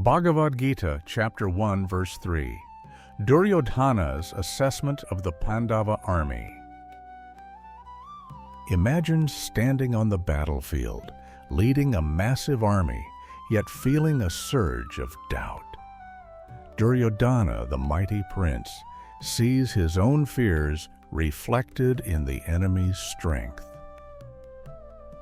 Bhagavad Gita Chapter 1 verse 3. Duryodhana's assessment of the Pandava army. Imagine standing on the battlefield, leading a massive army, yet feeling a surge of doubt. Duryodhana, the mighty prince, sees his own fears reflected in the enemy's strength.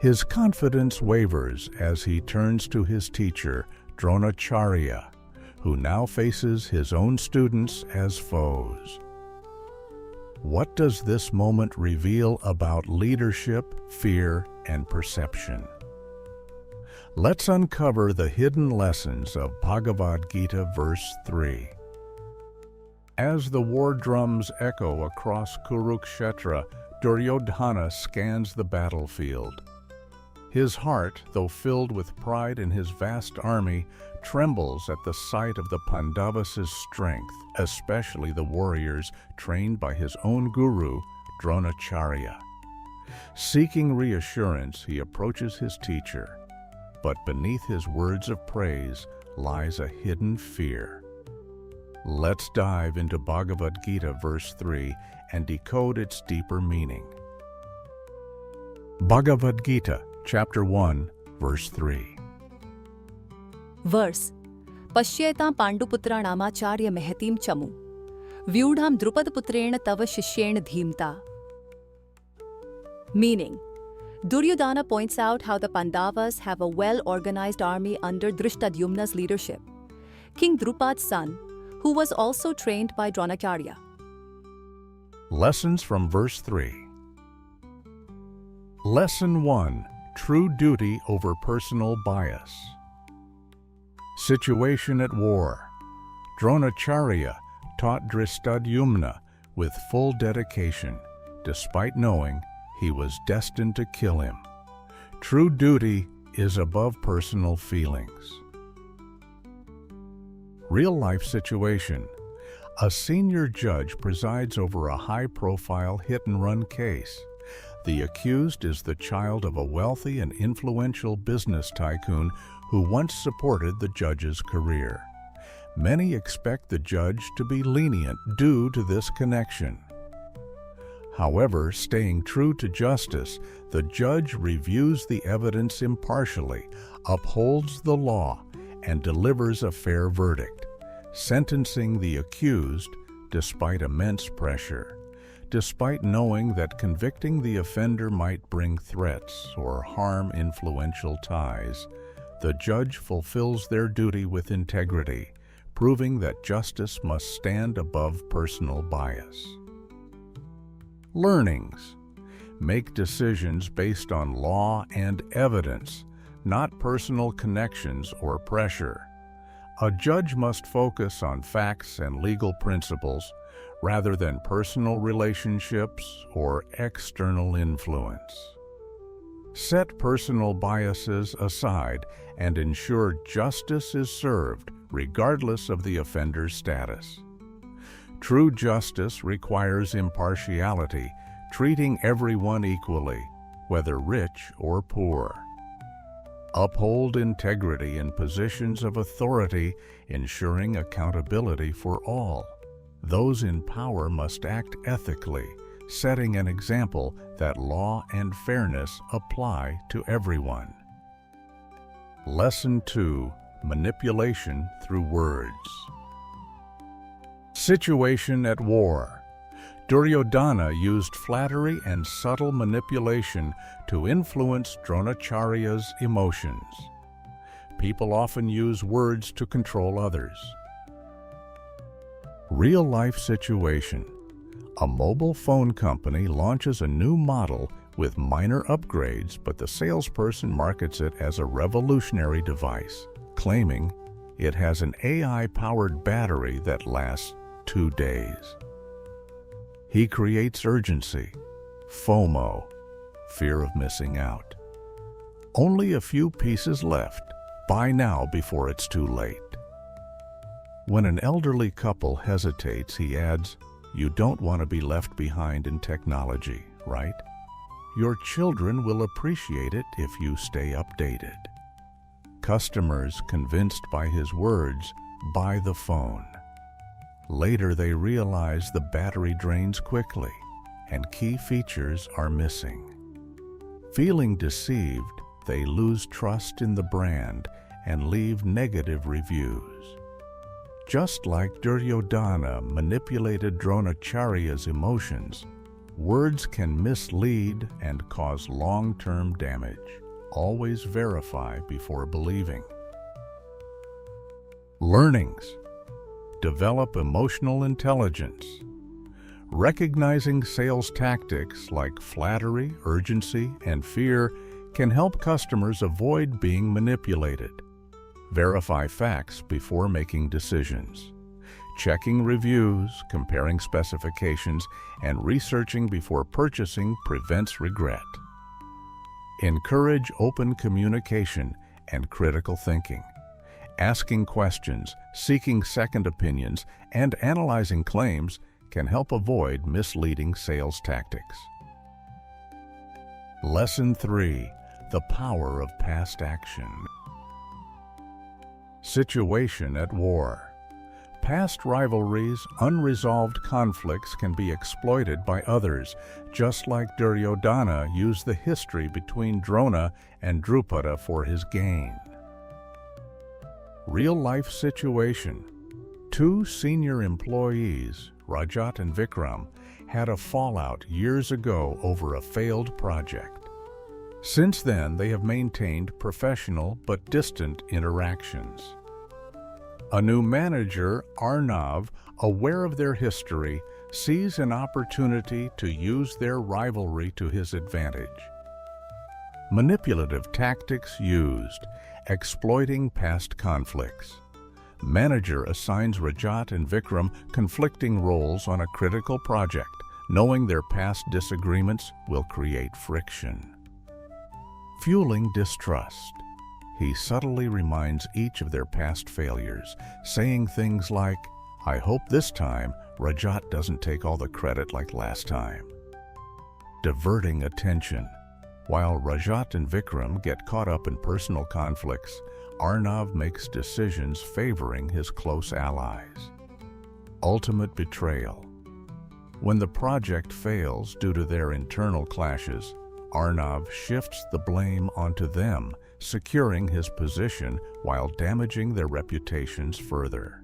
His confidence wavers as he turns to his teacher, Dronacharya, who now faces his own students as foes. What does this moment reveal about leadership, fear, and perception? Let's uncover the hidden lessons of Bhagavad Gita verse 3. As the war drums echo across Kurukshetra, Duryodhana scans the battlefield. His heart, though filled with pride in his vast army, trembles at the sight of the Pandavas' strength, especially the warriors trained by his own guru, Dronacharya. Seeking reassurance, he approaches his teacher, but beneath his words of praise lies a hidden fear. Let's dive into Bhagavad Gita verse 3 and decode its deeper meaning. Bhagavad Gita Chapter 1 verse 3. Verse. Pashyeta Panduputranamacharya Mehatim Chamu Vyudham Drupadputrena Tava Shishyena Dhimta. Meaning, Duryodhana points out how the Pandavas have a well-organized army under Drishtadyumna's leadership, King Drupad's son, who was also trained by Dronacharya. Lessons from verse 3. Lesson 1. True duty over personal bias. Situation at war. Dronacharya taught Drishtadyumna with full dedication, despite knowing he was destined to kill him. True duty is above personal feelings. Real-life situation. A senior judge presides over a high-profile hit-and-run case. The accused is the child of a wealthy and influential business tycoon who once supported the judge's career. Many expect the judge to be lenient due to this connection. However, staying true to justice, the judge reviews the evidence impartially, upholds the law, and delivers a fair verdict, sentencing the accused despite immense pressure. Despite knowing that convicting the offender might bring threats or harm influential ties, the judge fulfills their duty with integrity, proving that justice must stand above personal bias. Learnings. Make decisions based on law and evidence, not personal connections or pressure. A judge must focus on facts and legal principles rather than personal relationships or external influence. Set personal biases aside and ensure justice is served regardless of the offender's status. True justice requires impartiality, treating everyone equally, whether rich or poor. Uphold integrity in positions of authority, ensuring accountability for all. Those in power must act ethically, setting an example that law and fairness apply to everyone. Lesson 2. Manipulation through words. Situation at war. Duryodhana used flattery and subtle manipulation to influence Dronacharya's emotions. People often use words to control others. Real-life situation. A mobile phone company launches a new model with minor upgrades, but the salesperson markets it as a revolutionary device, claiming it has an AI-powered battery that lasts 2 days. He creates urgency, FOMO, fear of missing out. Only a few pieces left. Buy now before it's too late. When an elderly couple hesitates, he adds, "You don't want to be left behind in technology, right? Your children will appreciate it if you stay updated." Customers, convinced by his words, buy the phone. Later, they realize the battery drains quickly and key features are missing. Feeling deceived, they lose trust in the brand and leave negative reviews. Just like Duryodhana manipulated Dronacharya's emotions, words can mislead and cause long-term damage. Always verify before believing. Learnings. Develop emotional intelligence. Recognizing sales tactics like flattery, urgency, and fear can help customers avoid being manipulated. Verify facts before making decisions. Checking reviews, comparing specifications, and researching before purchasing prevents regret. Encourage open communication and critical thinking. Asking questions, seeking second opinions, and analyzing claims can help avoid misleading sales tactics. Lesson 3. The power of past action. Situation at war. Past rivalries, unresolved conflicts can be exploited by others, just like Duryodhana used the history between Drona and Drupada for his gain. Real-life situation. Two senior employees, Rajat and Vikram, had a fallout years ago over a failed project. Since then, they have maintained professional but distant interactions. A new manager, Arnav, aware of their history, sees an opportunity to use their rivalry to his advantage. Manipulative tactics used, exploiting past conflicts. Manager assigns Rajat and Vikram conflicting roles on a critical project, knowing their past disagreements will create friction. Fueling distrust. He subtly reminds each of their past failures, saying things like, "I hope this time Rajat doesn't take all the credit like last time." Diverting attention. While Rajat and Vikram get caught up in personal conflicts, Arnav makes decisions favoring his close allies. Ultimate betrayal. When the project fails due to their internal clashes, Arnav shifts the blame onto them, securing his position while damaging their reputations further.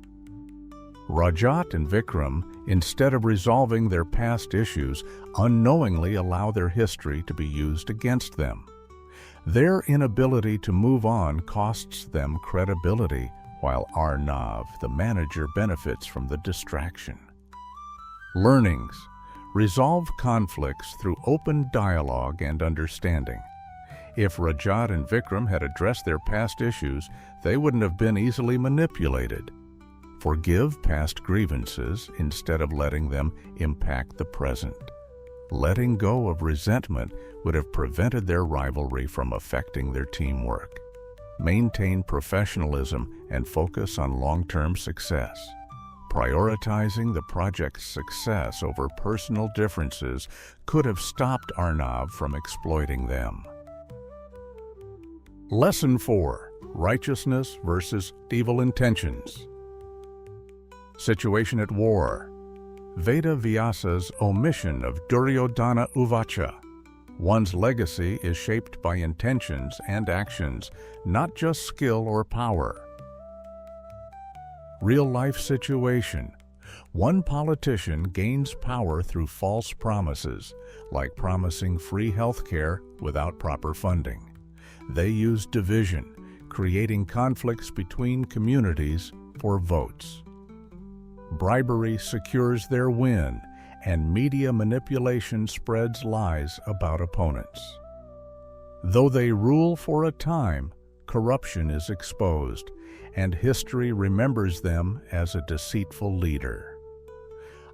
Rajat and Vikram, instead of resolving their past issues, unknowingly allow their history to be used against them. Their inability to move on costs them credibility, while Arnav, the manager, benefits from the distraction. Learnings. Resolve conflicts through open dialogue and understanding. If Rajat and Vikram had addressed their past issues, they wouldn't have been easily manipulated. Forgive past grievances instead of letting them impact the present. Letting go of resentment would have prevented their rivalry from affecting their teamwork. Maintain professionalism and focus on long-term success. Prioritizing the project's success over personal differences could have stopped Arnav from exploiting them. Lesson 4. Righteousness versus evil intentions. Situation at war. Veda Vyasa's omission of Duryodhana Uvacha. One's legacy is shaped by intentions and actions, not just skill or power. Real-life situation. One politician gains power through false promises, like promising free health care without proper funding. They use division, creating conflicts between communities for votes. Bribery secures their win, and media manipulation spreads lies about opponents. Though they rule for a time, corruption is exposed, and history remembers them as a deceitful leader.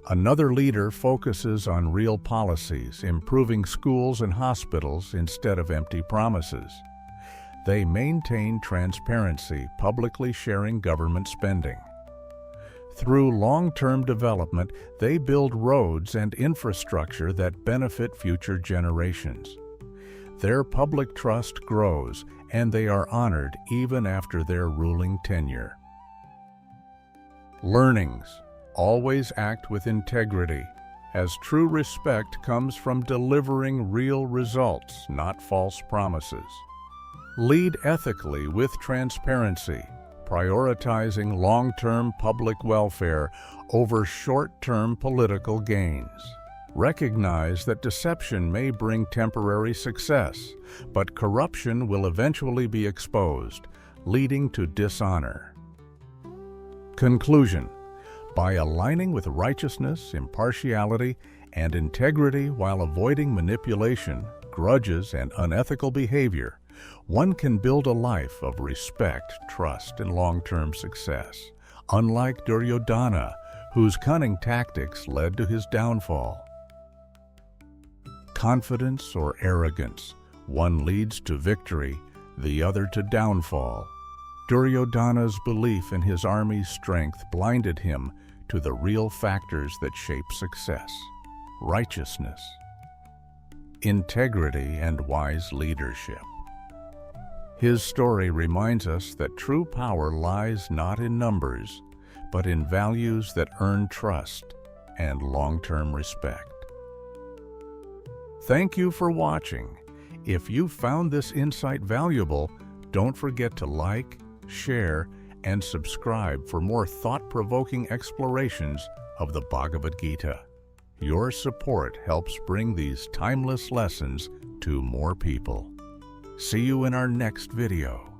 Another leader focuses on real policies, improving schools and hospitals instead of empty promises. They maintain transparency, publicly sharing government spending. Through long-term development, they build roads and infrastructure that benefit future generations. their public trust grows and they are honored even after their ruling tenure. Learnings: always act with integrity, as true respect comes from delivering real results, not false promises. Lead ethically with transparency, prioritizing long-term public welfare over short-term political gains. Recognize that deception may bring temporary success, but corruption will eventually be exposed, leading to dishonor. Conclusion: by aligning with righteousness, impartiality, and integrity while avoiding manipulation, grudges, and unethical behavior, one can build a life of respect, trust, and long-term success, unlike Duryodhana, whose cunning tactics led to his downfall. Confidence or arrogance: one leads to victory, the other to downfall. Duryodhana's belief in his army's strength blinded him to the real factors that shape success: righteousness, integrity, and wise leadership. His story reminds us that true power lies not in numbers, but in values that earn trust and long-term respect. Thank you for watching. If you found this insight valuable, don't forget to like, share, and subscribe for more thought-provoking explorations of the Bhagavad Gita. Your support helps bring these timeless lessons to more people. See you in our next video.